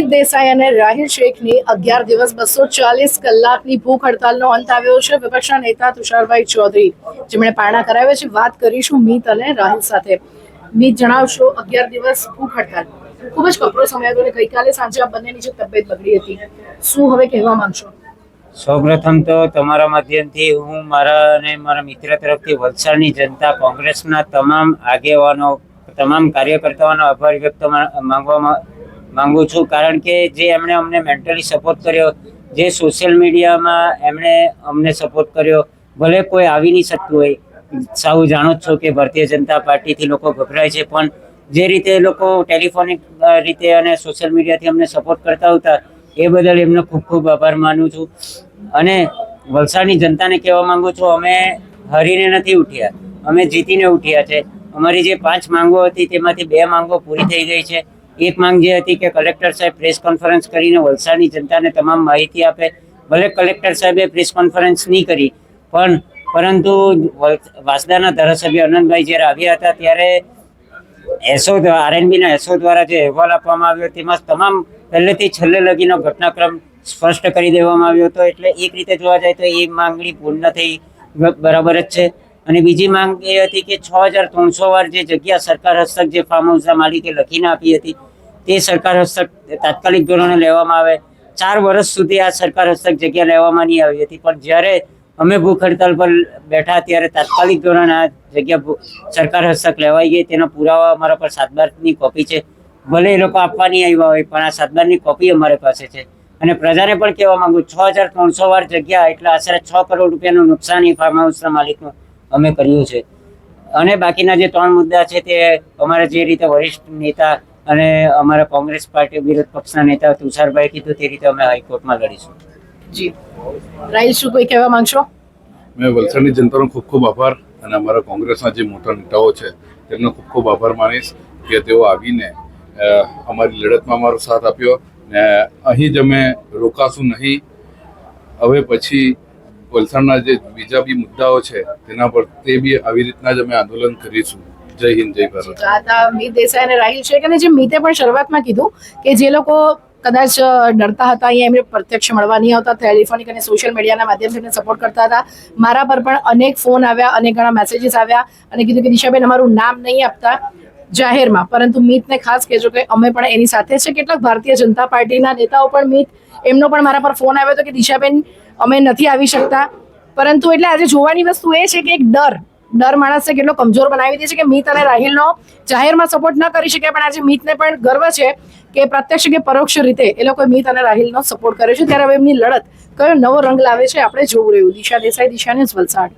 મીત દેસાઈ અને રાહિલ શેખની 11 દિવસ 240 કલાકની ભૂખ હડતાલનો અંત આવ્યો છે. વિપક્ષના નેતા તુષારભાઈ ચૌધરી જેમણે પારણા કરાવ્યા છે. વાત કરીશું મીત અને રાહિલ સાથે. મીત, જણાવશો 11 દિવસ ભૂખ હડતાલ ખૂબ જ કપરો સમય હતો અને ગઈકાલે સાંજે આ બંનેની જે તબિયત બગડી હતી, શું હવે કહેવા માંગશો? સૌપ્રથમ તો તમારા માધ્યમથી હું મારા અને મારા મિત્ર તરફથી વલસાડની જનતા, કોંગ્રેસના તમામ આગેવાનો, તમામ કાર્યકર્તાઓનો આભાર વ્યક્ત માંગુ છું. કારણ કે જે એમણે અમને મેન્ટલી સપોર્ટ કર્યો, જે સોશિયલ મીડિયામાં એમણે અમને સપોર્ટ કર્યો, ભલે કોઈ આવી નહીં શકતું હોય, સાવ જાણો જ છો કે ભારતીય જનતા પાર્ટીથી લોકો ગભરાય છે, પણ જે રીતે એ લોકો ટેલિફોનિક રીતે અને સોશિયલ મીડિયાથી અમને સપોર્ટ કરતા હતા, એ બદલ એમનો ખૂબ ખૂબ આભાર માનું છું. અને વલસાડની જનતાને કહેવા માંગુ છું, અમે હારીને નથી ઉઠ્યા, અમે જીતીને ઉઠ્યા છે. અમારી જે 5 માંગો હતી તેમાંથી 2 માંગો પૂરી થઈ ગઈ છે. એક માંગ જે હતી કે કલેક્ટર સાહેબ પ્રેસ કોન્ફરન્સ કરીને વલસાડની જનતાને તમામ માહિતી આપે. ભલે કલેક્ટર સાહેબે પ્રેસ કોન્ફરન્સ નહીં કરી, પરંતુ વાસદાના ધારાસભ્ય અનંતભાઈ જ્યારે આવ્યા હતા ત્યારે આરએનબીના એસઓ દ્વારા જે અહેવાલ આપવામાં આવ્યો તેમાં તમામ પહેલેથી છેલ્લે લગીનો ઘટનાક્રમ સ્પષ્ટ કરી દેવામાં આવ્યો હતો. એટલે એક રીતે જોવા જાય તો એ માંગણી પૂર્ણ થઈ બરાબર જ છે. અને બીજી માંગ એ હતી કે 6300 વાર જે જગ્યા સરકાર હસ્તક જે ફાર્મ હાઉસના માલિકે લખીને આપી હતી તે સરકાર હસ્તક તાત્કાલિક ધોરણે લેવામાં આવે. 4 વર્ષ સુધી આ સરકાર હસ્તક જગ્યા લેવામાં નહીં આવી હતી, પણ જ્યારે અમે ભૂખ હડતાલ પર બેઠા ત્યારે તાત્કાલિક ધોરણે આ જગ્યા સરકાર હસ્તક લેવાઈ ગઈ. તેનો પુરાવા અમારા પર 7/12ની કોપી છે. ભલે એ લોકો આપવા નહીં આવ્યા હોય, પણ આ 7/12ની કોપી અમારી પાસે છે. અને પ્રજાને પણ કહેવા માંગુ, 6300 વાર જગ્યા એટલે આશરે 6 કરોડ રૂપિયાનું નુકસાન એ ફાર્મ હાઉસના માલિકનું અમે કર્યું છે. અને બાકીના જે 3 મુદ્દા છે તે અમારા જે રીતે વરિષ્ઠ નેતા અને અમારા કોંગ્રેસ પાર્ટી વિરોધ પક્ષના નેતા તુષારભાઈ કીધું તે રીતે અમે હાઈકોર્ટમાં લડીશું. જી રાહિલ, શું કોઈ કહેવા માંગશો? મેં વલસાડની જનતાનો ખૂબ ખૂબ આભાર અને અમારા કોંગ્રેસના જે મોટા નેતાઓ છે તેમનો ખૂબ ખૂબ આભાર માનીશ કે તેઓ આવીને અમારી લડતમાં અમારો સાથ આપ્યો. ને અહીં જ અમે રોકાશું નહીં. હવે પછી વલસાડના જે બીજા બી મુદ્દાઓ છે તેના પર તે બી આવી રીતના જ અમે આંદોલન કરીશું. જય હિન્દ, જય ભારત. મીત દેસાઈ અને રાહિલ શેખ, અને જે મીતે પણ શરૂઆતમાં કીધું કે જે લોકો કદાચ ડરતા હતા, અહીંયા એમને પ્રત્યક્ષ મળવા નહીં આવતા, ટેલિફોનિક અને સોશિયલ મીડિયાના માધ્યમથી એમને સપોર્ટ કરતા હતા. મારા પર પણ અનેક ફોન આવ્યા, અનેક ઘણા મેસેજીસ આવ્યા અને કીધું કે દિશાબેન અમારું નામ નહીં આપતા જાહેરમાં, પરંતુ મીતને ખાસ કહેજો કે અમે પણ એની સાથે છે. કેટલાક ભારતીય જનતા પાર્ટીના નેતાઓ પણ મીત, એમનો પણ મારા પર ફોન આવ્યો હતો કે દિશાબેન અમે નથી આવી શકતા. પરંતુ એટલે આજે જોવાની વસ્તુ એ છે કે એક ડર માણસને કેટલો કમજોર બનાવી દે છે કે મીત અને રાહિલનો જાહેરમાં સપોર્ટ ન કરી શકે, પણ આજે મીતને પણ ગર્વ છે કે પ્રત્યક્ષ કે પરોક્ષ રીતે એ લોકોએ મીત અને રાહિલનો સપોર્ટ કર્યો છે. ત્યારે હવે એમની લડત કયો નવો રંગ લાવે છે આપણે જોવું રહ્યું. દિશા દેસાઈ, દિશા ન્યૂઝ, વલસાડ.